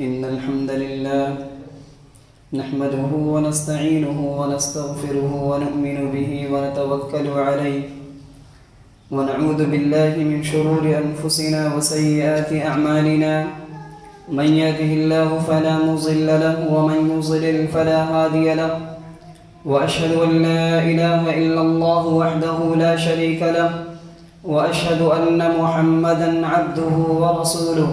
إن الحمد لله نحمده ونستعينه ونستغفره ونؤمن به ونتوكل عليه ونعوذ بالله من شرور أنفسنا وسيئات أعمالنا من يهده الله فلا مضل له ومن يضلل فلا هادي له وأشهد أن لا إله إلا الله وحده لا شريك له وأشهد أن محمدا عبده ورسوله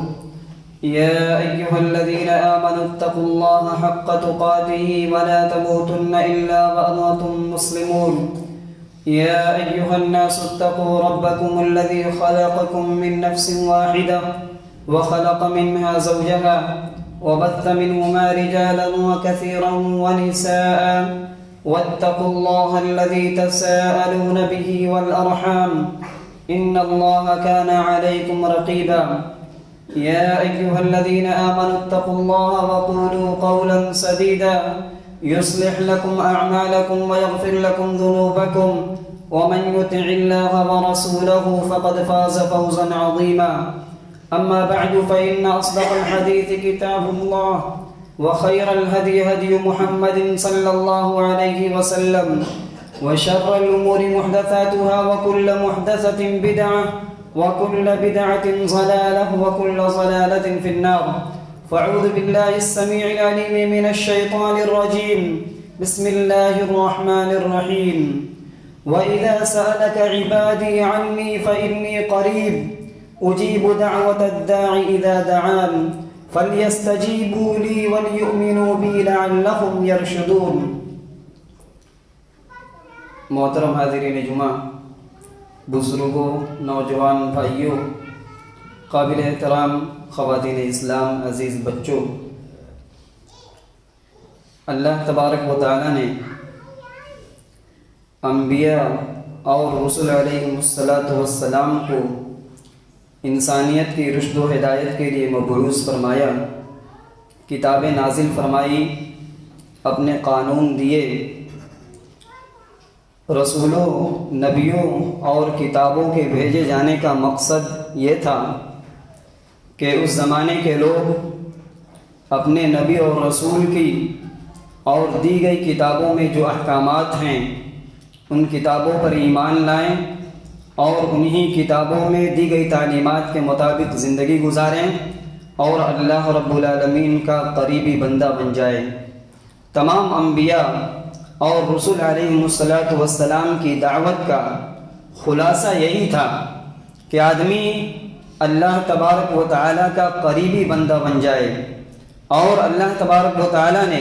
يا أيها الذين آمنوا اتقوا الله حق تقاته ولا تموتن إلا وأنتم مسلمون يا أيها الناس اتقوا ربكم الذي خلقكم من نفس واحدة وخلق منها زوجها وبث منهما رجالا وكثيرا ونساء واتقوا الله الذي تساءلون به والأرحام إن الله كان عليكم رقيبا يا أيها الذين آمنوا اتقوا الله وقولوا قولا سديدا يصلح لكم أعمالكم ويغفر لكم ذنوبكم ومن يطع الله ورسوله فقد فاز فوزا عظيما أما بعد فإن أصدق الحديث كتاب الله وخير الهدي هدي محمد صلى الله عليه وسلم وشر الأمور محدثاتها وكل محدثة بدعة وكل بدعة ضلالة وكل ضلالة في النار فأعوذ بالله السميع العليم من الشيطان الرجيم بسم الله الرحمن الرحيم وإذا سألك عبادي عني فإني قريب أجيب دعوة الداع إذا دعان فليستجيبوا لي وليؤمنوا بي لعلهم يرشدون. محترم حاضرین جمعہ، بزرگوں، نوجوان بھائیوں، قابل احترام خواتین اسلام، عزیز بچوں، اللہ تبارک و تعالی نے انبیاء اور رسول علیہ السلام کو انسانیت کی رشد و ہدایت کے لیے مبعوث فرمایا، کتابیں نازل فرمائی، اپنے قانون دیے. رسولوں، نبیوں اور کتابوں کے بھیجے جانے کا مقصد یہ تھا کہ اس زمانے کے لوگ اپنے نبی اور رسول کی اور دی گئی کتابوں میں جو احکامات ہیں ان کتابوں پر ایمان لائیں اور انہی کتابوں میں دی گئی تعلیمات کے مطابق زندگی گزاریں اور اللہ رب العالمین کا قریبی بندہ بن جائے. تمام انبیاء اور رسول علیہ السلام کی دعوت کا خلاصہ یہی تھا کہ آدمی اللہ تبارک و تعالیٰ کا قریبی بندہ بن جائے. اور اللہ تبارک و تعالیٰ نے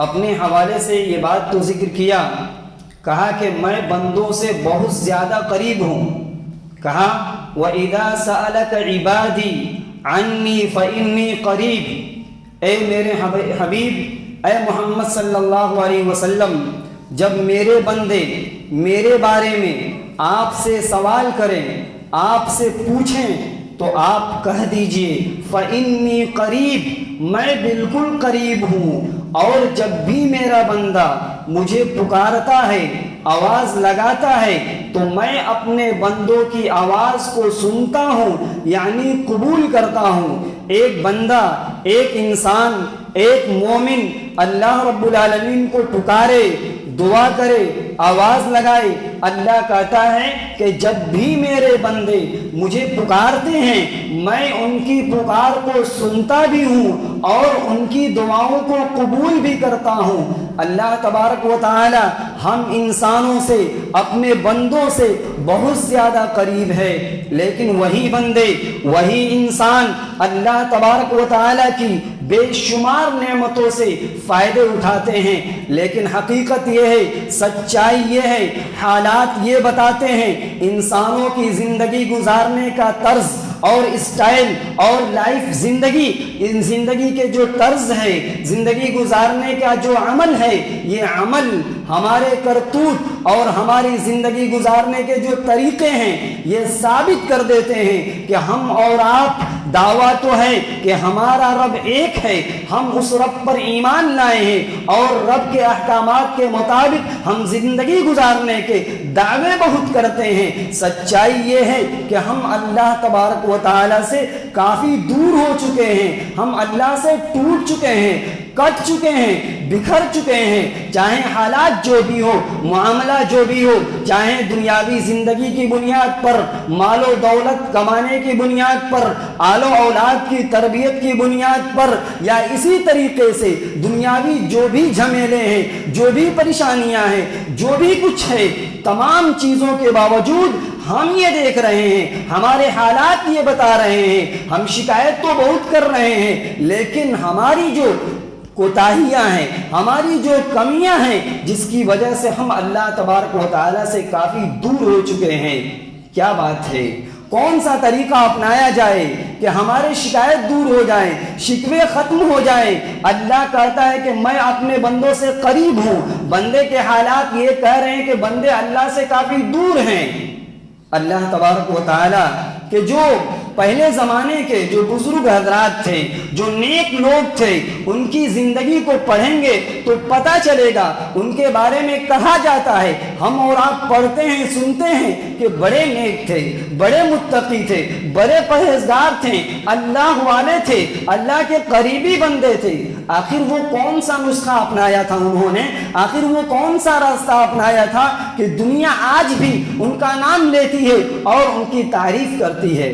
اپنے حوالے سے یہ بات تو ذکر کیا، کہا کہ میں بندوں سے بہت زیادہ قریب ہوں. کہا وَإِذَا سَأَلَكَ عِبَادِي عَنِّي فَإِنِّي قَرِيب. اے میرے حبیب، اے محمد صلی اللہ علیہ وسلم، جب میرے بندے میرے بارے میں آپ سے سوال کریں، آپ سے پوچھیں تو آپ کہہ دیجئے فَإِنِّي قَرِيب، میں بالکل قریب ہوں. اور جب بھی میرا بندہ مجھے پکارتا ہے، آواز لگاتا ہے، تو میں اپنے بندوں کی آواز کو سنتا ہوں، یعنی قبول کرتا ہوں. ایک بندہ، ایک انسان، ایک مومن اللہ رب العالمین کو پکارے، دعا کرے، آواز لگائے، اللہ کہتا ہے کہ جب بھی میرے بندے مجھے پکارتے ہیں میں ان کی پکار کو سنتا بھی ہوں اور ان کی دعاؤں کو قبول بھی کرتا ہوں. اللہ تبارک و تعالی ہم انسانوں سے، اپنے بندوں سے بہت زیادہ قریب ہے، لیکن وہی بندے، وہی انسان اللہ تبارک و تعالی کی بے شمار نعمتوں سے فائدے اٹھاتے ہیں. لیکن حقیقت یہ ہے، سچائی یہ ہے، حالات یہ بتاتے ہیں، انسانوں کی زندگی گزارنے کا طرز اور اسٹائل اور لائف زندگی کے جو طرز ہے، زندگی گزارنے کا جو عمل ہے، یہ عمل ہمارے کرتوت اور ہماری زندگی گزارنے کے جو طریقے ہیں یہ ثابت کر دیتے ہیں کہ ہم اور آپ دعویٰ تو ہے کہ ہمارا رب ایک ہے، ہم اس رب پر ایمان لائے ہیں اور رب کے احکامات کے مطابق ہم زندگی گزارنے کے دعوے بہت کرتے ہیں۔ سچائی یہ ہے کہ ہم اللہ تبارک و تعالی سے کافی دور ہو چکے ہیں، ہم اللہ سے ٹوٹ چکے ہیں، کٹ چکے ہیں، بکھر چکے ہیں۔ چاہے حالات جو بھی ہو، معاملہ جو بھی ہو، چاہے دنیاوی زندگی کی بنیاد پر، مال و دولت کمانے کی بنیاد پر، آل و اولاد کی تربیت کی بنیاد پر، یا اسی طریقے سے دنیاوی جو بھی جھمیلے ہیں، جو بھی پریشانیاں ہیں، جو بھی کچھ ہے، تمام چیزوں کے باوجود ہم یہ دیکھ رہے ہیں، ہمارے حالات یہ بتا رہے ہیں، ہم شکایت تو بہت کر رہے ہیں، لیکن ہماری جو کوتاہیاں ہیں، ہماری جو کمیاں ہیں، جس کی وجہ سے ہم اللہ تبارک و تعالیٰ سے کافی دور ہو چکے ہیں۔ کیا بات ہے؟ کون سا طریقہ اپنایا جائے کہ ہمارے شکایت دور ہو جائیں، شکوے ختم ہو جائیں؟ اللہ کہتا ہے کہ میں اپنے بندوں سے قریب ہوں۔ بندے کے حالات یہ کہہ رہے ہیں کہ بندے اللہ سے کافی دور ہیں۔ اللہ تبارک و تعالیٰ کہ جو پہلے زمانے کے جو بزرگ حضرات تھے، جو نیک لوگ تھے، ان کی زندگی کو پڑھیں گے تو پتہ چلے گا، ان کے بارے میں کہا جاتا ہے، ہم اور آپ پڑھتے ہیں، سنتے ہیں کہ بڑے نیک تھے، بڑے متقی تھے، بڑے پرہیزگار تھے، اللہ والے تھے، اللہ کے قریبی بندے تھے۔ آخر وہ کون سا نسخہ اپنایا تھا انہوں نے؟ آخر وہ کون سا راستہ اپنایا تھا کہ دنیا آج بھی ان کا نام لیتی ہے اور ان کی تعریف کرتی ہے؟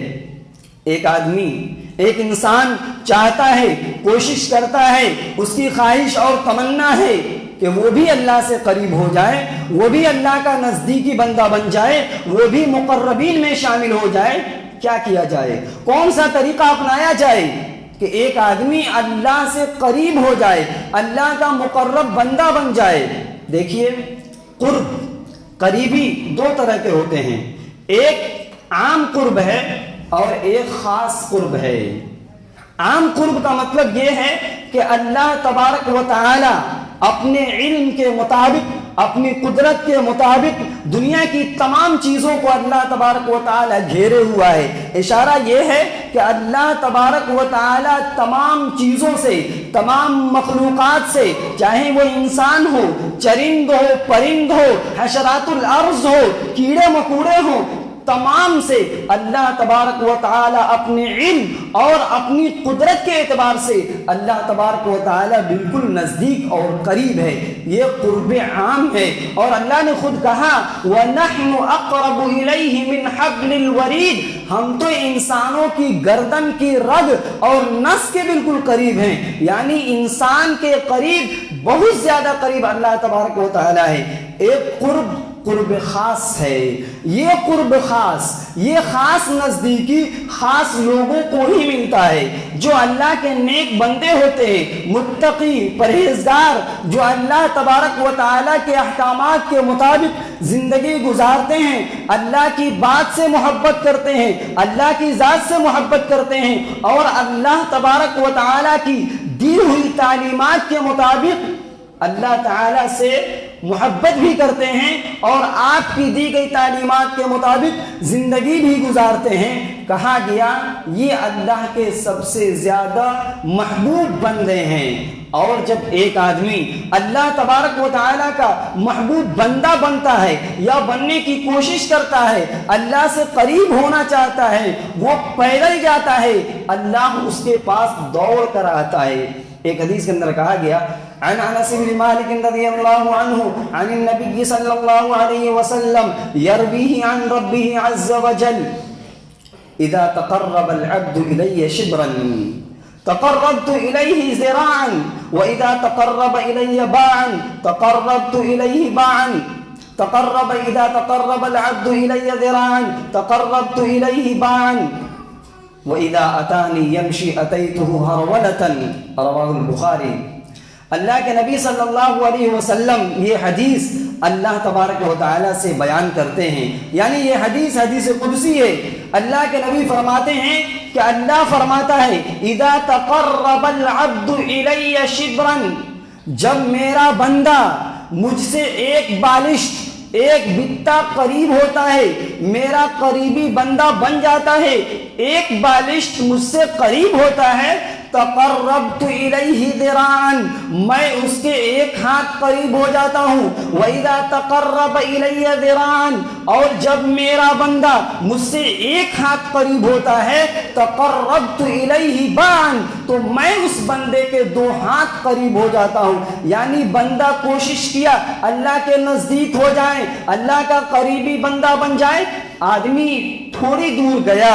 ایک آدمی، ایک انسان چاہتا ہے، کوشش کرتا ہے، اس کی خواہش اور تمنا ہے کہ وہ بھی اللہ سے قریب ہو جائے، وہ بھی اللہ کا نزدیکی بندہ بن جائے، وہ بھی مقربین میں شامل ہو جائے۔ کیا کیا جائے؟ کون سا طریقہ اپنایا جائے کہ ایک آدمی اللہ سے قریب ہو جائے، اللہ کا مقرب بندہ بن جائے؟ دیکھیے، قرب، قریبی دو طرح کے ہوتے ہیں، ایک عام قرب ہے اور ایک خاص قرب ہے۔ عام قرب کا مطلب یہ ہے کہ اللہ تبارک و تعالی اپنے علم کے مطابق، اپنی قدرت کے مطابق دنیا کی تمام چیزوں کو اللہ تبارک و تعالی گھیرے ہوا ہے۔ اشارہ یہ ہے کہ اللہ تبارک و تعالی تمام چیزوں سے، تمام مخلوقات سے، چاہے وہ انسان ہو، چرند ہو، پرند ہو، حشرات الارض ہو، کیڑے مکوڑے ہوں، تمام سے اللہ تبارک و تعالی اپنے علم اور اپنی قدرت کے اعتبار سے اللہ تبارک و تعالی بالکل نزدیک اور قریب ہے۔ یہ قرب عام ہے، اور اللہ نے خود کہا وَنَحْنُ أَقْرَبُ إِلَيْهِ مِنْ حَبْلِ الْوَرِيدِ، ہم تو انسانوں کی گردن کی رگ اور نس کے بالکل قریب ہیں، یعنی انسان کے قریب، بہت زیادہ قریب اللہ تبارک و تعالی ہے۔ ایک قرب خاص ہے، یہ قرب خاص، یہ خاص نزدیکی خاص لوگوں کو ہی ملتا ہے، جو اللہ کے نیک بندے ہوتے ہیں، متقی، پرہیزگار، جو اللہ تبارک و تعالیٰ کے احکامات کے مطابق زندگی گزارتے ہیں، اللہ کی بات سے محبت کرتے ہیں، اللہ کی ذات سے محبت کرتے ہیں، اور اللہ تبارک و تعالیٰ کی دی ہوئی تعلیمات کے مطابق اللہ تعالیٰ سے محبت بھی کرتے ہیں اور آپ کی دی گئی تعلیمات کے مطابق زندگی بھی گزارتے ہیں۔ کہا گیا یہ اللہ کے سب سے زیادہ محبوب بندے ہیں۔ اور جب ایک آدمی اللہ تبارک و تعالیٰ کا محبوب بندہ بنتا ہے یا بننے کی کوشش کرتا ہے، اللہ سے قریب ہونا چاہتا ہے، وہ پیدل جاتا ہے، اللہ اس کے پاس دوڑ کر آتا ہے۔ ایک حدیث کے اندر کہا گیا عن انس بن مالک رضی اللہ عنہ عن النبی صلی اللہ علیہ وسلم یرویہ عن ربہ عز وجل اذا تقرب العبد الی شبرا تقربت الیہ ذراعا واذا تقرب الی باعا تقربت الیہ باعا تقرب اذا تقرب العبد الی ذراعا تقربت الیہ باعا وَإِذَا أَتَانِي يَمْشِي أَتَيْتُهُ هَرْوَلَةً رواہ البخاری۔ اللہ کے نبی صلی اللہ علیہ وسلم یہ حدیث اللہ تبارک و تعالیٰ سے بیان کرتے ہیں، یعنی یہ حدیث حدیث قدسی ہے۔ اللہ کے نبی فرماتے ہیں کہ اللہ فرماتا ہے اِذَا تَقَرَّبَ الْعَبْدُ إِلَيَّ شِبْرًا، جب میرا بندہ مجھ سے ایک بالشت ایک بتا قریب ہوتا ہے میرا قریبی بندہ بن جاتا ہے، ایک بالشت مجھ سے قریب ہوتا ہے تقربت الیہ ذراعا، میں اس کے ایک ہاتھ قریب ہو جاتا ہوں، وَإِذَا تَقَرَّبَ إِلَيَّ ذِرَاعًا، اور جب میرا بندہ مجھ سے ایک ہاتھ قریب ہوتا ہے تقربت الیہ باعًا، تو میں اس بندے کے 2 ہاتھ قریب ہو جاتا ہوں۔ یعنی بندہ کوشش کیا اللہ کے نزدیک ہو جائے، اللہ کا قریبی بندہ بن جائے، آدمی تھوڑی دور گیا،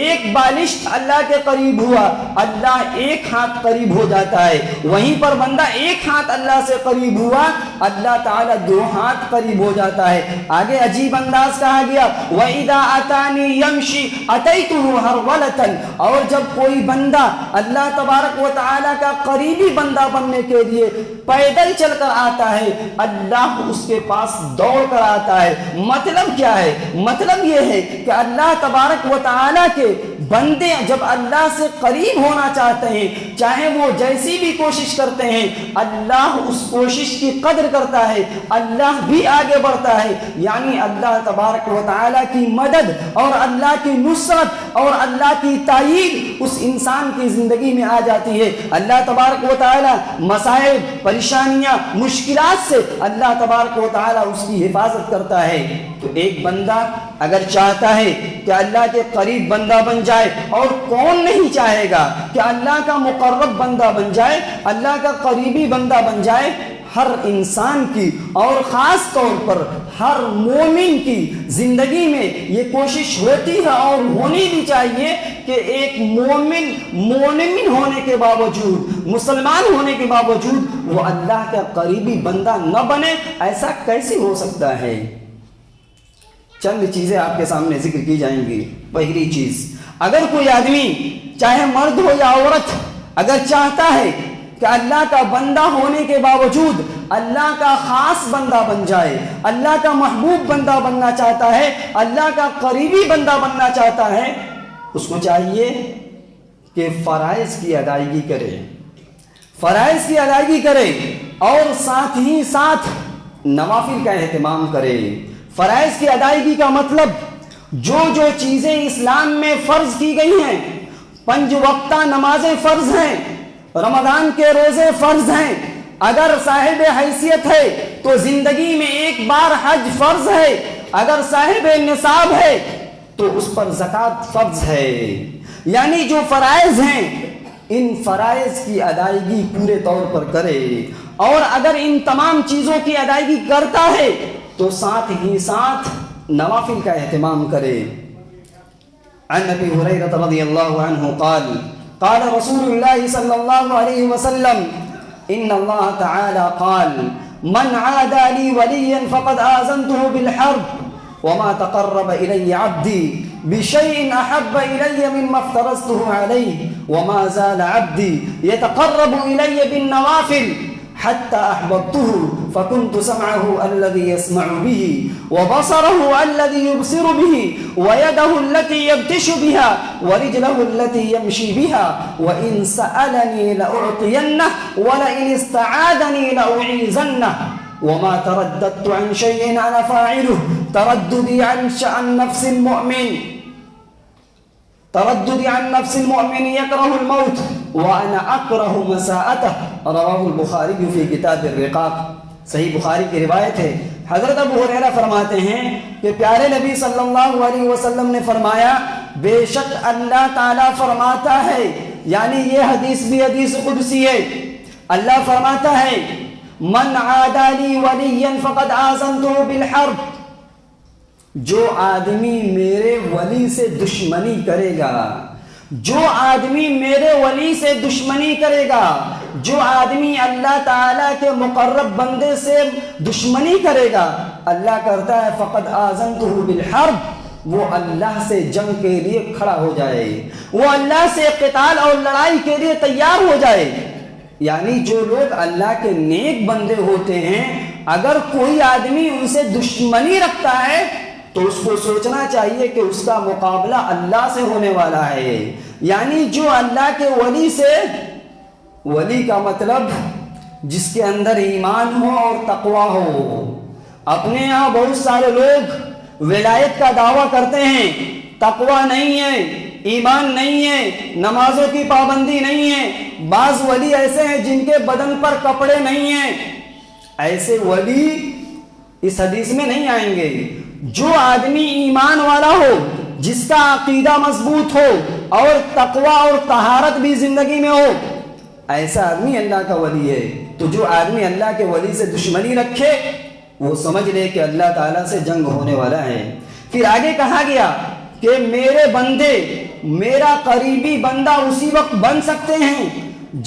ایک بالشت اللہ کے قریب ہوا، اللہ ایک ہاتھ قریب ہو جاتا ہے، وہیں پر بندہ ایک ہاتھ اللہ سے قریب ہوا، اللہ تعالیٰ 2 ہاتھ قریب ہو جاتا ہے۔ آگے عجیب انداز کہا گیا وَإِذَا أَتَانِي يَمْشِي أَتَيْتُهُ هَرْوَلَةً، اور جب کوئی بندہ اللہ تبارک و تعالیٰ کا قریبی بندہ بننے کے لیے پیدل چل کر آتا ہے، اللہ اس کے پاس دوڑ کر آتا ہے۔ مطلب کیا ہے؟ مطلب یہ ہے کہ اللہ تبارک و تعالیٰ کے بندے جب اللہ سے قریب ہونا چاہتے ہیں، چاہے وہ جیسی بھی کوشش کرتے ہیں، اللہ اس کوشش کی قدر کرتا ہے، اللہ بھی آگے بڑھتا ہے۔ یعنی اللہ تبارک و تعالیٰ کی مدد اور اللہ کی نصرت اور اللہ کی تائید اس انسان کی زندگی میں آ جاتی ہے۔ اللہ تبارک و تعالیٰ مسائل، پریشانیاں، مشکلات سے اللہ تبارک و تعالیٰ اس کی حفاظت کرتا ہے۔ تو ایک بندہ اگر چاہتا ہے کہ اللہ کے قریب بندہ بن جائے، اور کون نہیں چاہے گا کہ اللہ کا مقرب بندہ بن جائے، اللہ کا قریبی بندہ بن جائے، ہر انسان کی اور خاص طور پر ہر مومن کی زندگی میں یہ کوشش ہوتی ہے اور ہونی بھی چاہیے کہ ایک مومن ہونے کے باوجود، مسلمان ہونے کے باوجود وہ اللہ کا قریبی بندہ نہ بنے۔ ایسا کیسے ہو سکتا ہے؟ چند چیزیں آپ کے سامنے ذکر کی جائیں گی۔ پہلی چیز، اگر کوئی آدمی چاہے مرد ہو یا عورت اگر چاہتا ہے کہ اللہ کا بندہ ہونے کے باوجود اللہ کا خاص بندہ بن جائے، اللہ کا محبوب بندہ بننا چاہتا ہے، اللہ کا قریبی بندہ بننا چاہتا ہے، اس کو چاہیے کہ فرائض کی ادائیگی کرے، فرائض کی ادائیگی کرے اور ساتھ ہی ساتھ نوافل کا اہتمام کرے۔ فرائض کی ادائیگی کا مطلب جو چیزیں اسلام میں فرض کی گئی ہیں، 5 وقتہ نمازیں فرض ہیں، رمضان کے روزے فرض ہیں، اگر صاحب حیثیت ہے تو زندگی میں ایک بار حج فرض ہے، اگر صاحب نصاب ہے تو اس پر زکوٰۃ فرض ہے۔ یعنی جو فرائض ہیں ان فرائض کی ادائیگی پورے طور پر کرے، اور اگر ان تمام چیزوں کی ادائیگی کرتا ہے تو ساتھ ہی ساتھ نوافل کا اہتمام کرے۔ عن ابی ہریرہ رضی اللہ عنہ قال قال رسول اللہ صلی اللہ علیہ وسلم ان اللہ تعالی قال من عادى لي وليا فقد آذنته بالحرب وما تقرب إلي عبدي بشيء أحب إلي مما افترضته عليه وما زال عبدي يتقرب إلي بالنوافل حتى أحببته فكنت سمعه الذي يسمع به وبصره الذي يبصر به ويده التي يبتش بها ورجله التي يمشي بها وإن سألني لأعطينه ولئن استعاذني لأعيذنه وما ترددت عن شيء أنا فاعله ترددي عن نفس المؤمن يكره الموت وأنا أكره مساءته رواه البخاری فی کتاب الرقاق۔ صحیح بخاری کی روایت ہے، حضرت ابو ہریرہ فرماتے ہیں کہ پیارے نبی صلی اللہ علیہ وسلم نے فرمایا بے شک اللہ تعالیٰ فرماتا ہے، یعنی یہ حدیث بھی حدیث قدسی ہے، اللہ فرماتا ہے من عادى لي وليا فقد آذنته بالحرب، جو آدمی میرے ولی سے دشمنی کرے گا، جو آدمی میرے ولی سے دشمنی کرے گا، جو آدمی اللہ تعالیٰ کے مقرب بندے سے دشمنی کرے گا، اللہ کرتا ہے فقد آذنته بالحرب، وہ اللہ سے جنگ کے لیے کھڑا ہو جائے، وہ اللہ سے قتال اور لڑائی کے لیے تیار ہو جائے۔ یعنی جو لوگ اللہ کے نیک بندے ہوتے ہیں، اگر کوئی آدمی ان سے دشمنی رکھتا ہے تو اس کو سوچنا چاہیے کہ اس کا مقابلہ اللہ سے ہونے والا ہے۔ یعنی جو اللہ کے ولی سے، ولی کا مطلب جس کے اندر ایمان ہو اور تقوی ہو، اپنے یہاں بہت سارے لوگ ولایت کا دعویٰ کرتے ہیں، تقوی نہیں ہے، ایمان نہیں ہے، نمازوں کی پابندی نہیں ہے۔ بعض ولی ایسے ہیں جن کے بدن پر کپڑے نہیں ہیں، ایسے ولی اس حدیث میں نہیں آئیں گے۔ جو آدمی ایمان والا ہو، جس کا عقیدہ مضبوط ہو اور تقوی اور طہارت بھی زندگی میں ہو، ایسا آدمی اللہ کا ولی ہے۔ تو جو آدمی اللہ کے ولی سے دشمنی رکھے وہ سمجھ لے کہ اللہ تعالیٰ سے جنگ ہونے والا ہے۔ پھر آگے کہا گیا کہ میرے بندے، میرا قریبی بندہ اسی وقت بن سکتے ہیں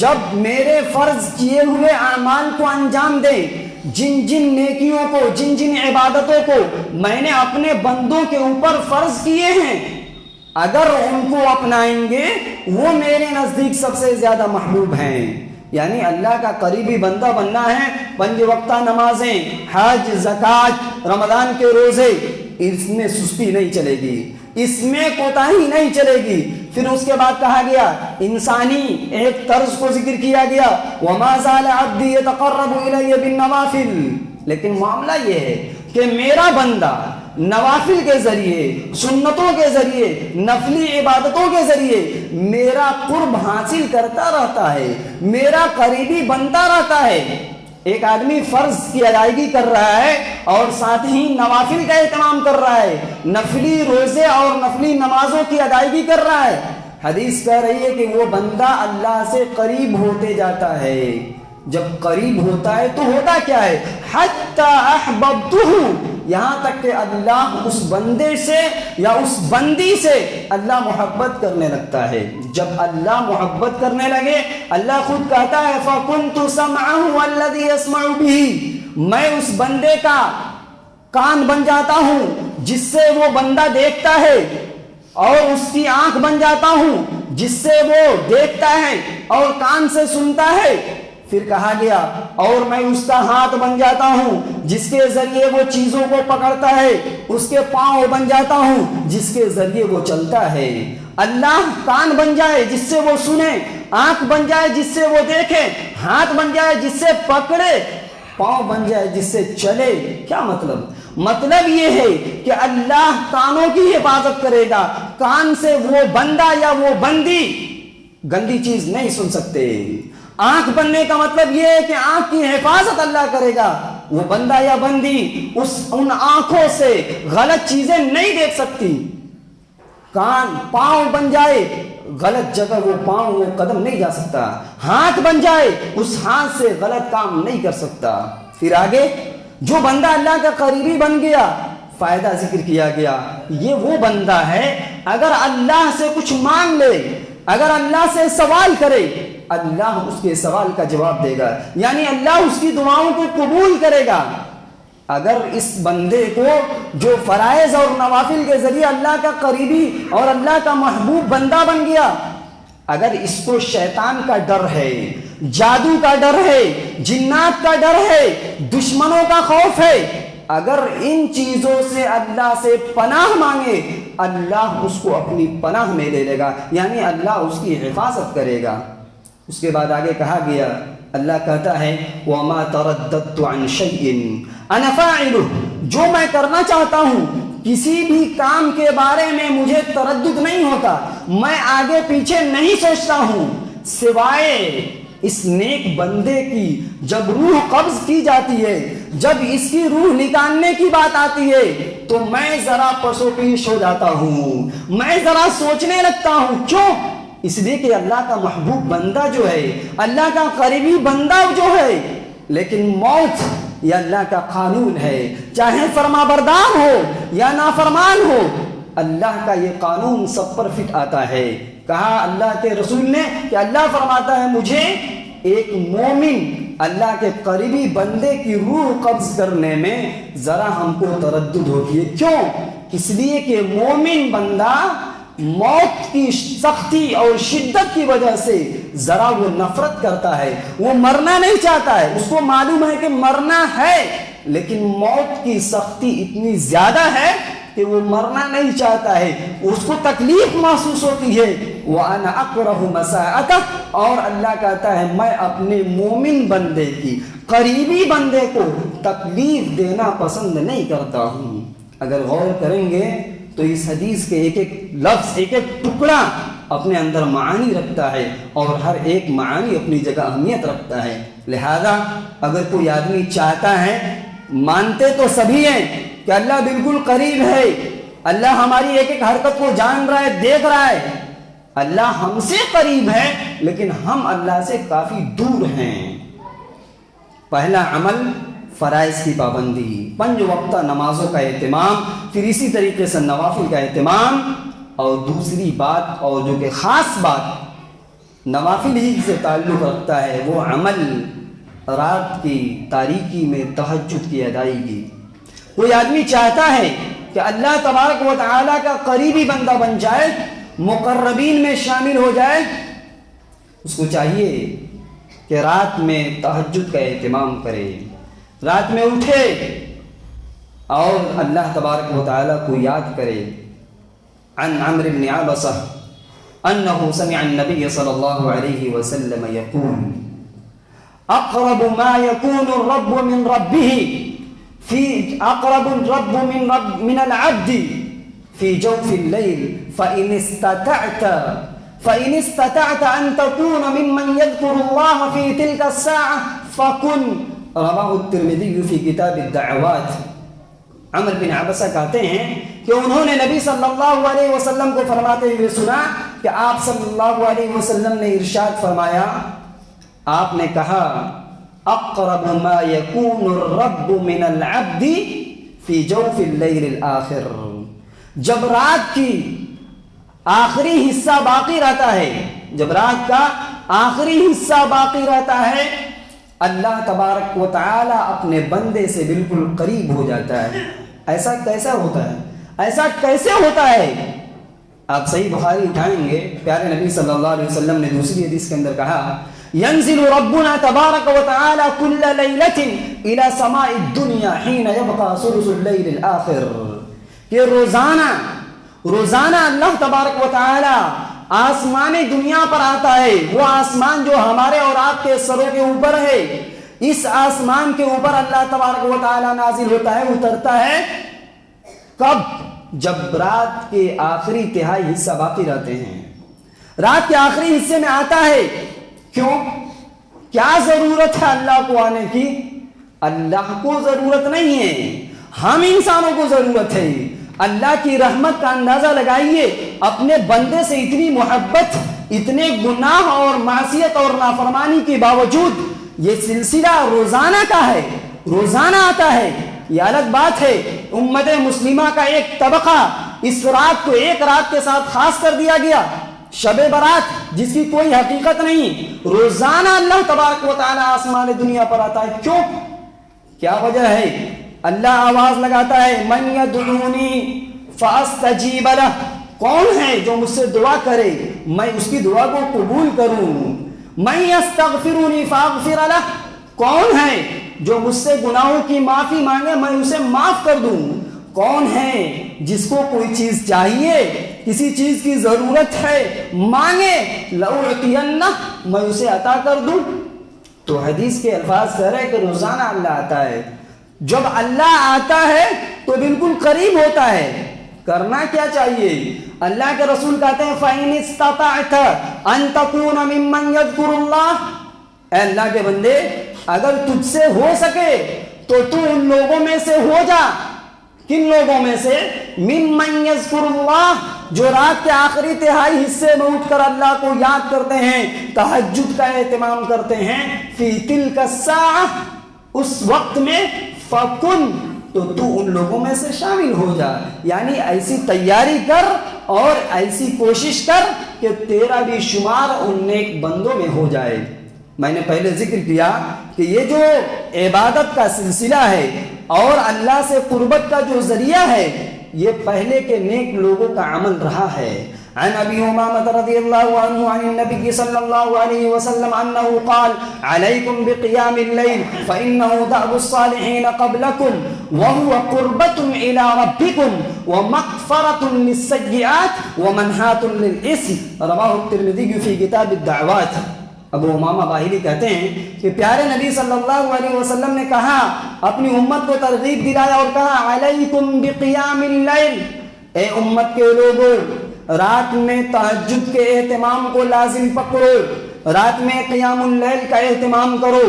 جب میرے فرض کیے ہوئے اعمال کو انجام دیں۔ جن جن نیکیوں کو، جن جن عبادتوں کو میں نے اپنے بندوں کے اوپر فرض کیے ہیں، اگر ان کو اپنائیں گے وہ میرے نزدیک سب سے زیادہ محبوب ہیں۔ یعنی اللہ کا قریبی بندہ بننا ہے، 5 وقتہ نمازیں، حج، زکوٰۃ، رمضان کے روزے، اس میں سستی نہیں چلے گی، اس میں کوتاہی نہیں چلے گی۔ پھر اس کے بعد کہا گیا انسانی ایک طرز کو ذکر کیا گیا، وَمَا زَالَ عَبْدِي يَتَقَرَّبُ إِلَيَّ بِالنَّوَافِلِ۔ لیکن معاملہ یہ ہے کہ میرا بندہ نوافل کے ذریعے، سنتوں کے ذریعے، نفلی عبادتوں کے ذریعے میرا قرب حاصل کرتا رہتا ہے، میرا قریبی بنتا رہتا ہے۔ ایک آدمی فرض کی ادائیگی کر رہا ہے اور ساتھ ہی نوافل کا اہتمام کر رہا ہے، نفلی روزے اور نفلی نمازوں کی ادائیگی کر رہا ہے، حدیث کہہ رہی ہے کہ وہ بندہ اللہ سے قریب ہوتے جاتا ہے۔ جب قریب ہوتا ہے تو ہوتا کیا ہے؟ حتی احببتہ، یہاں تک کہ اللہ اس بندے سے یا اس بندی سے اللہ محبت کرنے لگتا ہے۔ جب اللہ محبت کرنے لگے، اللہ خود کہتا ہے فَكُنْتُ سَمْعَهُ الَّذِي يَسْمَعُ بِهِ، میں اس بندے کا کان بن جاتا ہوں جس سے وہ بندہ دیکھتا ہے، اور اس کی آنکھ بن جاتا ہوں جس سے وہ دیکھتا ہے اور کان سے سنتا ہے۔ پھر کہا گیا اور میں اس کا ہاتھ بن جاتا ہوں جس کے ذریعے وہ چیزوں کو پکڑتا ہے، اس کے پاؤں بن جاتا ہوں جس کے ذریعے وہ چلتا ہے۔ اللہ کان بن جائے جس سے وہ سنے، آنکھ بن جائے جس سے وہ دیکھے، ہاتھ بن جائے جس سے پکڑے، پاؤں بن جائے جس سے چلے۔ کیا مطلب؟ مطلب یہ ہے کہ اللہ کانوں کی حفاظت کرے گا، کان سے وہ بندہ یا وہ بندی گندی چیز نہیں سن سکتے۔ آنکھ بننے کا مطلب یہ ہے کہ آنکھ کی حفاظت اللہ کرے گا، وہ بندہ یا بندی ان آنکھوں سے غلط چیزیں نہیں دیکھ سکتی۔ کان، پاؤں بن جائے، غلط جگہ وہ پاؤں، وہ قدم نہیں جا سکتا۔ ہاتھ بن جائے، اس ہاتھ سے غلط کام نہیں کر سکتا۔ پھر آگے جو بندہ اللہ کا قریبی بن گیا، فائدہ ذکر کیا گیا، یہ وہ بندہ ہے اگر اللہ سے کچھ مانگ لے، اگر اللہ سے سوال کرے، اللہ اس کے سوال کا جواب دے گا، یعنی اللہ اس کی دعاؤں کو قبول کرے گا۔ اگر اس بندے کو جو فرائض اور نوافل کے ذریعے اللہ کا قریبی اور اللہ کا محبوب بندہ بن گیا، اگر اس کو شیطان کا ڈر ہے، جادو کا ڈر ہے، جنات کا ڈر ہے، دشمنوں کا خوف ہے، اگر ان چیزوں سے اللہ سے پناہ مانگے، اللہ اس کو اپنی پناہ میں لے لے گا، یعنی اللہ اس کی حفاظت کرے گا۔ اس کے بعد آگے کہا گیا، اللہ کہتا ہے وَمَا تَرَدَّدْتُ عَنْ شَيْءٍ أَنَا فَاعِلُهُ، جو میں کرنا چاہتا ہوں کسی بھی کام کے بارے میں مجھے تردد نہیں ہوتا، میں آگے پیچھے نہیں سوچتا ہوں، سوائے اس نیک بندے کی جب روح قبض کی جاتی ہے، جب اس کی روح نکالنے کی بات آتی ہے تو میں ذرا پسو پیش ہو جاتا ہوں، میں ذرا سوچنے لگتا ہوں۔ کیوں؟ اس لیے کہ اللہ کا محبوب بندہ جو ہے، اللہ کا قریبی بندہ جو ہے، لیکن موت یہ اللہ کا قانون ہے، چاہے فرما بردار ہو یا نافرمان ہو، اللہ کا یہ قانون سب پر فٹ آتا ہے۔ کہا اللہ کے رسول نے کہ اللہ فرماتا ہے مجھے ایک مومن اللہ کے قریبی بندے کی روح قبض کرنے میں ذرا ہم کو تردد ہوتی ہے۔ کیوں؟ اس لیے کہ مومن بندہ موت کی سختی اور شدت کی وجہ سے ذرا وہ نفرت کرتا ہے، وہ مرنا نہیں چاہتا ہے، اس کو معلوم ہے کہ مرنا ہے، لیکن موت کی سختی اتنی زیادہ ہے کہ وہ مرنا نہیں چاہتا ہے، اس کو تکلیف محسوس ہوتی ہے۔ وَأَنَا أَكْرَهُ مَسَاءَتَهُ، اور اللہ کہتا ہے میں اپنے مومن بندے کی، قریبی بندے کو تکلیف دینا پسند نہیں کرتا ہوں۔ اگر غور کریں گے تو اس حدیث کے ایک ایک لفظ، ایک ایک ٹکڑا اپنے اندر معانی رکھتا ہے، اور ہر ایک معانی اپنی جگہ اہمیت رکھتا ہے۔ لہذا اگر کوئی آدمی چاہتا ہے، مانتے تو سبھی ہیں کہ اللہ بالکل قریب ہے، اللہ ہماری ایک ایک حرکت کو جان رہا ہے، دیکھ رہا ہے، اللہ ہم سے قریب ہے، لیکن ہم اللہ سے کافی دور ہیں۔ پہلا عمل فرائض کی پابندی، 5 وقتہ نمازوں کا اہتمام، پھر اسی طریقے سے نوافل کا اہتمام، اور دوسری بات، اور جو کہ خاص بات نوافل ہی سے تعلق رکھتا ہے، وہ عمل رات کی تاریکی میں تہجد کی ادائیگی۔ کوئی آدمی چاہتا ہے کہ اللہ تبارک و تعالیٰ کا قریبی بندہ بن جائے، مقربین میں شامل ہو جائے، اس کو چاہیے کہ رات میں تہجد کا اہتمام کرے، رات میں اٹھے اور اللہ تبارک و تعالیٰ کو یاد کرے۔ عن عمرو بن عبسة أنه سمع النبي صلى الله عليه وسلم يقول: أقرب ما يكون الرب من ربه أقرب الرب من العبد في جوف الليل فإن استطعت أن تكون ممن يذكر الله في تلك الساعة فكن۔ رواه الترمذي في كتاب الدعوات۔ عمر بن عبسہ کہتے ہیں کہ انہوں نے نبی صلی اللہ علیہ وسلم کو فرماتے ہوئے سنا کہ آپ صلی اللہ علیہ وسلم نے ارشاد فرمایا، آپ نے کہا اقرب ما يكون الرب من العبد في جوف الليل الآخر، جب رات کی آخری حصہ باقی رہتا ہے، جب رات کا آخری حصہ باقی رہتا ہے، اللہ تبارک و تعالی اپنے بندے سے بالکل قریب ہو جاتا ہے۔ ایسا کیسا ہوتا ہے؟ ایسا کیسے ہوتا ہے؟ آپ صحیح بخاری اٹھائیں گے، پیارے نبی صلی اللہ علیہ وسلم نے دوسری حدیث کے اندر کہا، ينزل ربنا تبارک و تعالی كل ليلة الى سماء الدنيا حين يبقى ثلث الليل الآخر، کہ روزانہ اللہ تبارک و تعالی آسمان دنیا پر آتا ہے، وہ آسمان جو ہمارے اور آپ کے سروں کے اوپر ہے، اس آسمان کے اوپر اللہ تبارک و تعالی نازل ہوتا ہے، اترتا ہے۔ کب؟ جب رات کے آخری تہائی حصہ باقی رہتے ہیں، رات کے آخری حصے میں آتا ہے۔ کیوں؟ کیا ضرورت ہے اللہ کو آنے کی؟ اللہ کو ضرورت نہیں ہے، ہم انسانوں کو ضرورت ہے۔ اللہ کی رحمت کا اندازہ لگائیے، اپنے بندے سے اتنی محبت، اتنے گناہ اور معصیت اور نافرمانی کے باوجود یہ سلسلہ روزانہ کا ہے، روزانہ آتا ہے۔ یہ الگ بات ہے، امت مسلمہ کا ایک طبقہ اس رات کو ایک رات کے ساتھ خاص کر دیا گیا، شب برات، جس کی کوئی حقیقت نہیں۔ روزانہ اللہ تبارک و تعالی آسمان دنیا پر آتا ہے۔ کیوں؟ کیا وجہ ہے؟ اللہ آواز لگاتا ہے، من یدعونی فاستجیب لہ، کون ہے جو مجھ سے دعا کرے میں اس کی دعا کو قبول کروں۔ من یستغفرونی فاغفر لہ، کون ہے جو مجھ سے گناہوں کی معافی مانگے میں اسے معاف کر دوں۔ کون ہے جس کو کوئی چیز چاہیے، کسی چیز کی ضرورت ہے، مانگے لأعطینہ، میں اسے عطا کر دوں۔ تو حدیث کے الفاظ کہہ رہے ہیں کہ روزانہ اللہ آتا ہے۔ جب اللہ آتا ہے تو بالکل قریب ہوتا ہے۔ کرنا کیا چاہیے؟ اللہ کے رسول کہتے ہیں فَإِنِ اسْتَطَعْتَ أَن تَكُونَ مِمَّن يَذْكُرُ اللَّهَ، اے اللہ کے بندے، اگر تجھ سے ہو سکے تو تو ان لوگوں میں سے ہو جا۔ کن لوگوں میں سے؟ مِمَّن يَذْكُرُ اللَّهَ، جو رات کے آخری تہائی حصے میں اٹھ کر اللہ کو یاد کرتے ہیں، تہجد کا اہتمام کرتے ہیں۔ فِي تِلْكَ السَّاعَةِ، اس وقت میں، فَكُن، تو ان لوگوں میں سے شامل ہو جا۔ یعنی ایسی تیاری کر اور ایسی کوشش کر کہ تیرا بھی شمار ان نیک بندوں میں ہو جائے۔ میں نے پہلے ذکر کیا کہ یہ جو عبادت کا سلسلہ ہے اور اللہ سے قربت کا جو ذریعہ ہے، یہ پہلے کے نیک لوگوں کا عمل رہا ہے۔ عن ابی امامہ رضی اللہ عنہ عن النبی صلی اللہ علیہ وسلم انہ قال علیکم بقیام اللیل فانہ دأب الصالحین قبلکم وہو قربت الى ربکم ومغفرۃ للسیئات ومنہاۃ للإثم۔ رواہ الترمذی فی کتاب الدعوات۔ ابو امامہ باہلی کہتے ہیں کہ پیارے نبی صلی اللہ علیہ وسلم نے کہا، اپنی امت کو ترغیب دلایا اور کہا علیکم بقیام اللیل، اے امت کے لوگوں رات میں تہجد کے اہتمام کو لازم پکڑو، رات میں قیام اللیل کا اہتمام کرو۔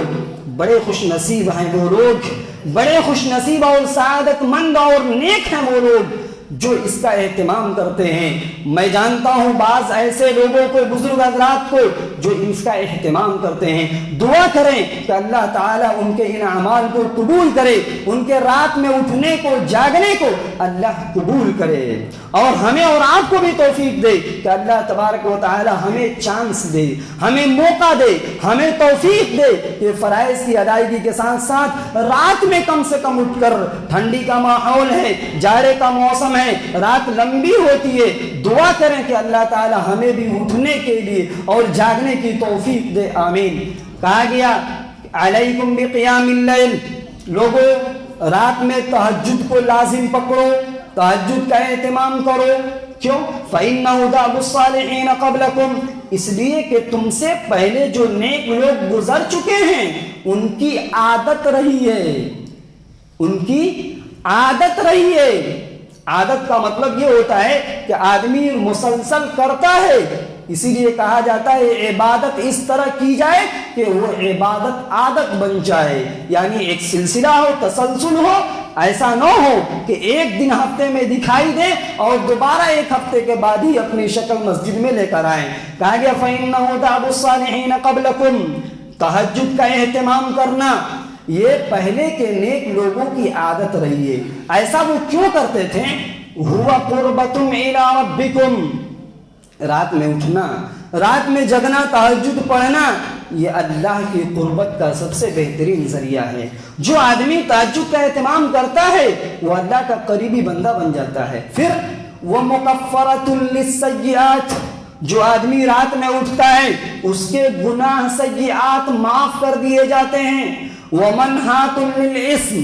بڑے خوش نصیب ہیں وہ لوگ، بڑے خوش نصیب اور سعادت مند اور نیک ہیں وہ لوگ جو اس کا اہتمام کرتے ہیں۔ میں جانتا ہوں بعض ایسے لوگوں کو، بزرگ حضرات کو، جو اس کا اہتمام کرتے ہیں۔ دعا کریں کہ اللہ تعالیٰ ان کے ان اعمال کو قبول کرے، ان کے رات میں اٹھنے کو، جاگنے کو اللہ قبول کرے، اور ہمیں اور آپ کو بھی توفیق دے کہ اللہ تبارک و تعالیٰ ہمیں چانس دے، ہمیں موقع دے، ہمیں توفیق دے کہ فرائض کی ادائیگی کے ساتھ ساتھ رات میں کم سے کم اٹھ کر، ٹھنڈی کا ماحول ہے، جارے کا موسم ہے، رات لمبی ہوتی ہے، دعا کریں کہ اللہ تعالیٰ ہمیں بھی اٹھنے کے لیے اور جاگنے کی توفیق دے، آمین۔ کہا گیا علیکم بقیام اللیل، لوگوں رات میں تہجد کو لازم پکڑو، تہجد کا اہتمام کرو۔ کیوں؟ فَإِنَّهُ دَأْبُ الصَّالِحِينَ قَبْلَكُمْ، اس لیے کہ تم سے پہلے جو نیک لوگ گزر چکے ہیں ان کی عادت رہی ہے، ان کی عادت رہی ہے۔ عادت کا مطلب یہ ہوتا ہے کہ آدمی مسلسل کرتا ہے، اسی لیے کہا جاتا ہے عبادت اس طرح کی جائے کہ وہ عبادت عادت بن جائے، یعنی ایک سلسلہ ہو، تسلسل ہو، ایسا نہ ہو کہ ایک دن ہفتے میں دکھائی دے اور دوبارہ ایک ہفتے کے بعد ہی اپنی شکل مسجد میں لے کر آئیں۔ کہا گیا فَإِنَّهُ دَأْبُ الصَّالِحِينَ قَبْلَكُمْ، تہجد کا اہتمام کرنا یہ پہلے کے نیک لوگوں کی عادت رہی ہے۔ ایسا وہ کیوں کرتے تھے؟ هُوَ قُرْبَةٌ إِلَىٰ رَبِّكُمْ، رات میں اٹھنا، رات میں جگنا، تہجد پڑھنا یہ اللہ کی قربت کا سب سے بہترین ذریعہ ہے۔ جو آدمی تہجد کا اہتمام کرتا ہے وہ اللہ کا قریبی بندہ بن جاتا ہے۔ پھر وَمُكَفَّرَةٌ لِلسَّيِّئَاتِ، جو آدمی رات میں اٹھتا ہے اس کے گناہ سیئات معاف کر دیے جاتے ہیں۔ وَمَنْهَاتٌ لِلْإِثْمِ،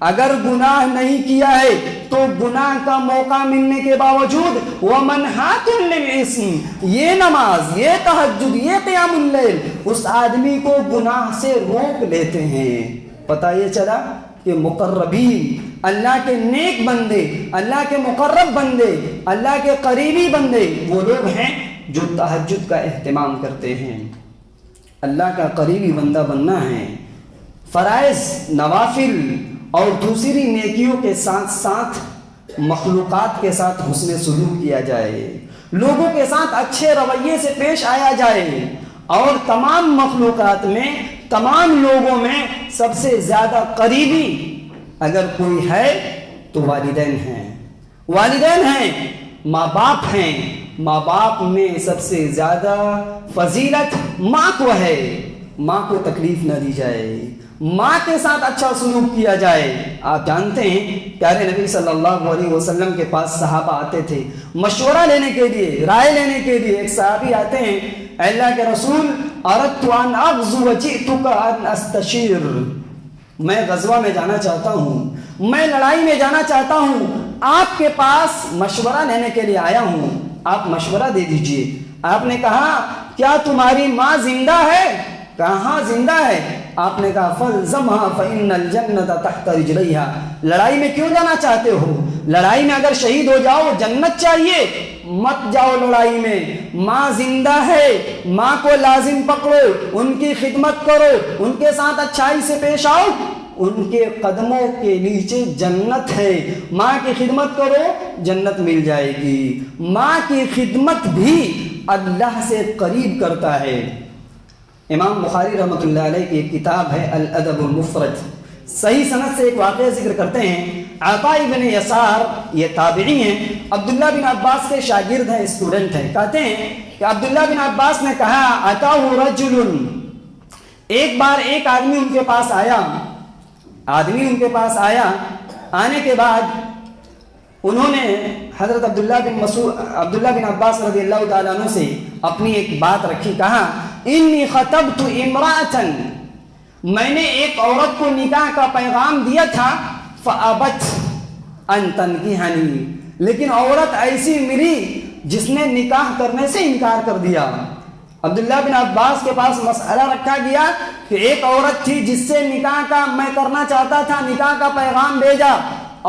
اگر گناہ نہیں کیا ہے تو گناہ کا موقع ملنے کے باوجود وَمَنْهَاتٌ لِلْإِثْمِ، یہ نماز، یہ تہجد، یہ قیام اللیل اس آدمی کو گناہ سے روک لیتے ہیں۔ پتہ یہ چلا کہ مقربین، اللہ کے نیک بندے، اللہ کے مقرب بندے، اللہ کے قریبی بندے وہ لوگ ہیں جو تہجد کا اہتمام کرتے ہیں۔ اللہ کا قریبی بندہ بننا ہے، فرائض، نوافل اور دوسری نیکیوں کے ساتھ ساتھ مخلوقات کے ساتھ حسن سلوک کیا جائے، لوگوں کے ساتھ اچھے رویے سے پیش آیا جائے، اور تمام مخلوقات میں، تمام لوگوں میں سب سے زیادہ قریبی اگر کوئی ہے تو والدین ہیں، والدین ہیں، ماں باپ ہیں۔ ماں باپ میں سب سے زیادہ فضیلت ماں کو ہے، ماں کو تکلیف نہ دی جائے، ماں کے ساتھ اچھا سلوک کیا جائے۔ آپ جانتے ہیں پیارے نبی صلی اللہ علیہ وسلم کے پاس صحابہ آتے تھے مشورہ لینے کے لیے، رائے لینے کے لیے۔ ایک صحابی آتے ہیں، اے اللہ کے رسول اردت ان اغزو وجئتک ان استشیر، میں غزوہ میں جانا چاہتا ہوں، میں لڑائی میں جانا چاہتا ہوں، آپ کے پاس مشورہ لینے کے لیے آیا ہوں، آپ مشورہ دے دیجئے۔ آپ نے کہا کیا تمہاری ماں زندہ ہے؟ کہاں زندہ ہے؟ آپ نے کہا فَالْزَمْهَا فَإِنَّ الْجَنَّةَ تَحْتَ رِجْلَيْهَا، لڑائی میں کیوں جانا چاہتے ہو؟ لڑائی میں اگر شہید ہو جاؤ جنت چاہیے، مت جاؤ لڑائی میں۔ ماں زندہ ہے، ماں کو لازم پکڑو، ان کی خدمت کرو، ان کے ساتھ اچھائی سے پیش آؤ، ان کے قدموں کے نیچے جنت ہے۔ ماں کی خدمت کرو جنت مل جائے گی۔ ماں کی خدمت بھی اللہ سے قریب کرتا ہے۔ امام بخاری رحمۃ اللہ علیہ کی ایک کتاب ہے الادب المفرد، صحیح سند سے ایک واقعہ ذکر کرتے ہیں۔ عطاء بن یسار یہ تابعی ہیں، عبداللہ بن عباس کے شاگرد ہیں، اسٹوڈنٹ ہیں۔ کہتے ہیں کہ عبداللہ بن عباس نے کہا اتاہ رجل، ایک بار ایک آدمی ان کے پاس آیا، آنے کے بعد انہوں نے حضرت عبداللہ بن عباس رضی اللہ تعالیٰ عنہ سے اپنی ایک بات رکھی، کہا انی خطبت امرأة، میں نے ایک عورت کو نکاح کا پیغام دیا تھا، فابت ان تنکحنی، لیکن عورت ایسی ملی جس نے نکاح کرنے سے انکار کر دیا۔ عبداللہ بن عباس کے پاس مسئلہ رکھا گیا کہ ایک عورت تھی جس سے نکاح کا میں کرنا چاہتا تھا، نکاح کا پیغام بھیجا،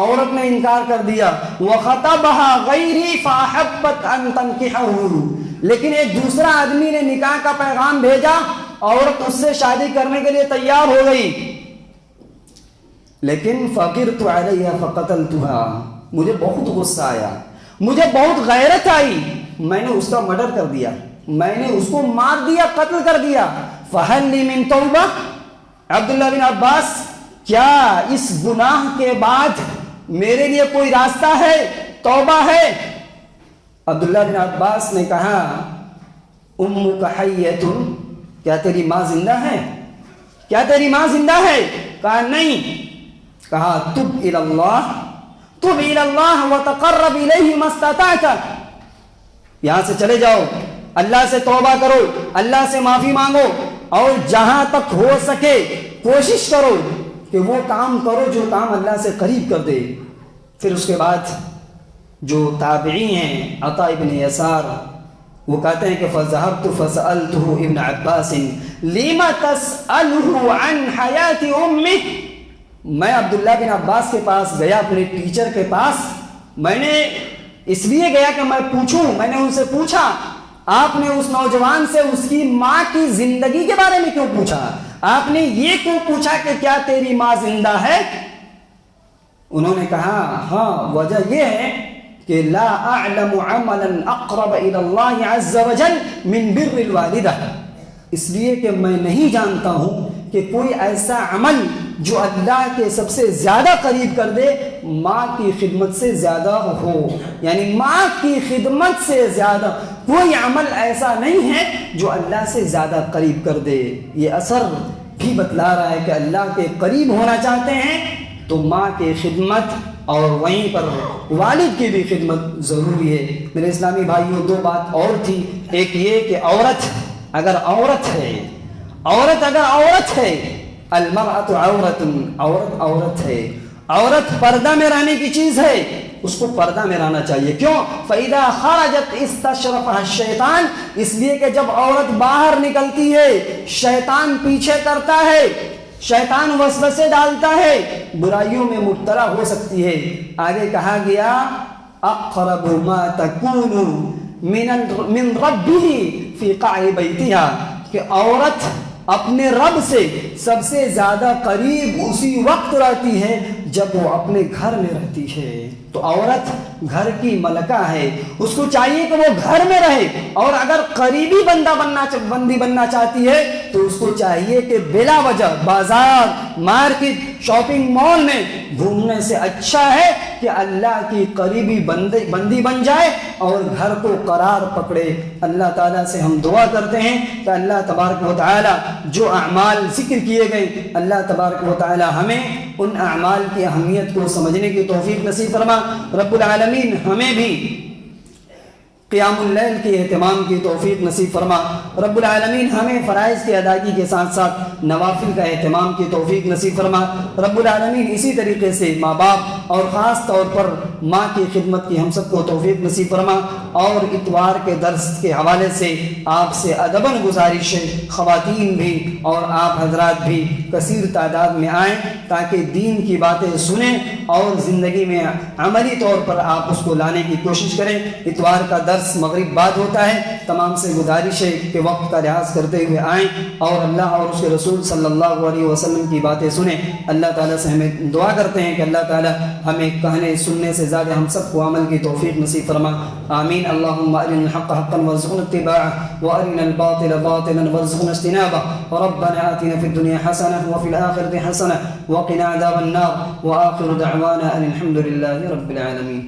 عورت نے انکار کر دیا. وَخَطَبَهَا غَيْرِي فَأَحَبَّتْ أَن تَنْكِحَهُ، لیکن ایک دوسرا آدمی نے نکاح کا پیغام بھیجا، عورت اس سے شادی کرنے کے لیے تیار ہو گئی، لیکن فَقِرْتُ عَلَيْهَا فَقَتَلْتُهَا، مجھے بہت غصہ آیا، مجھے بہت غیرت آئی، میں نے اس کا مرڈر کر دیا، میں نے اس کو مار دیا، قتل کر دیا. فَهَلْ لِي مِن تَوْبَةٍ، عبداللہ بن عباس کیا اس گناہ کے بعد میرے لیے کوئی راستہ ہے، توبہ ہے؟ عبداللہ بن عباس نے کہا اُمُّكَ حَيَّةٌ، کیا تیری ماں زندہ ہے؟ کیا تیری ماں زندہ ہے؟ کہا نہیں. کہا تُب إِلَى اللَّهِ، تُب إِلَى اللَّهِ وَتَقَرَّبْ إِلَيْهِ مَا اسْتَطَعْتَ، یہاں سے چلے جاؤ، اللہ سے توبہ کرو، اللہ سے معافی مانگو، اور جہاں تک ہو سکے کوشش کرو کہ وہ کام کرو جو کام اللہ سے قریب کر دے. پھر اس کے بعد جو تابعی ہیں عطا ابن یسار، وہ کہتے ہیں کہ فَذَهَبْتُ فَسَأَلْتُهُ ابن عباس لِمَ تَسْأَلُهُ عَنْ حَيَاةِ أُمِّهِ، میں عبداللہ بن عباس کے پاس گیا، اپنے ٹیچر کے پاس، میں نے اس لیے گیا کہ میں پوچھوں، میں نے ان سے پوچھا آپ نے اس نوجوان سے اس کی ماں کی زندگی کے بارے میں کیوں پوچھا؟ آپ نے یہ کیوں پوچھا کہ کیا تیری ماں زندہ ہے؟ انہوں نے کہا ہاں، وجہ یہ ہے کہ لا اعلم عملا اقرب الى اللہ عز وجل من بر الوالدہ، اس لیے کہ میں نہیں جانتا ہوں کہ کوئی ایسا عمل جو اللہ کے سب سے زیادہ قریب کر دے ماں کی خدمت سے زیادہ ہو. یعنی ماں کی خدمت سے زیادہ کوئی عمل ایسا نہیں ہے جو اللہ سے زیادہ قریب کر دے. یہ اثر بھی بتلا رہا ہے کہ اللہ کے قریب ہونا چاہتے ہیں تو ماں کی خدمت اور وہیں پر والد کی بھی خدمت ضروری ہے. میرے اسلامی بھائیوں، دو بات اور تھی. ایک یہ کہ عورت اگر عورت ہے، عورت اگر عورت ہے، المرأۃ عورت، عورت عورت ہے، عورت پردہ میں رہنے کی چیز ہے، اس کو پردہ میں رہنا چاہیے. کیوں؟ فَإِذَا خَرَجَتْ اسْتَشْرَفَهَا الشَّيْطَانُ، اس لیے کہ جب عورت باہر نکلتی ہے شیطان پیچھے کرتا ہے، شیطان وسوسے ڈالتا ہے، برائیوں میں مبتلا ہو سکتی ہے. آگے کہا گیا اقرب ما تکون من ربہ فی قعر بیتہا، کہ عورت اپنے رب سے سب سے زیادہ قریب اسی وقت رہتی ہے جب وہ اپنے گھر میں رہتی ہے. تو عورت گھر کی ملکہ ہے، اس کو چاہیے کہ وہ گھر میں رہے، اور اگر قریبی بندی بننا چاہتی ہے تو اس کو چاہیے کہ بلا وجہ بازار، مارکیٹ، شاپنگ مال میں گھومنے سے اچھا ہے کہ اللہ کی قریبی بندی بن جائے اور گھر کو قرار پکڑے. اللہ تعالیٰ سے ہم دعا کرتے ہیں کہ اللہ تبارک و تعالیٰ جو اعمال ذکر کیے گئے، اللہ تبارک و تعالیٰ ہمیں ان اعمال کی اہمیت کو سمجھنے کی توفیق نصیب فرما. رب العالمین ہمیں بھی قیام اللیل کے اہتمام کی توفیق نصیب فرما. رب العالمین ہمیں فرائض کی ادائیگی کے ساتھ ساتھ نوافل کا اہتمام کی توفیق نصیب فرما. رب العالمین اسی طریقے سے ماں باپ اور خاص طور پر ماں کی خدمت کی ہم سب کو توفیق نصیب فرما. اور اتوار کے درس کے حوالے سے آپ سے ادباً گزارش ہے، خواتین بھی اور آپ حضرات بھی کثیر تعداد میں آئیں تاکہ دین کی باتیں سنیں اور زندگی میں عملی طور پر آپ اس کو لانے کی کوشش کریں. اتوار کا درس مغرب بعد ہوتا ہے. تمام سے گزارش ہے کہ وقت کا لحاظ کرتے ہوئے آئیں اور اللہ اور اس کے رسول صلی اللہ علیہ وسلم کی باتیں سنیں. اللہ تعالیٰ سے ہمیں دعا کرتے ہیں کہ اللہ تعالیٰ ہمیں کہنے سننے سے زیادہ ہم سب کو عمل کی توفیق نصیب فرما. آمین. اللهم أرنا الحق حقا وارزقنا اتباعه وأرنا الباطل باطلا وارزقنا اجتنابه. ربنا آتنا في الدنيا حسنة وفي الآخرة حسنة وقنا عذاب النار. وآخر دعوانا أن الحمد لله رب العالمين.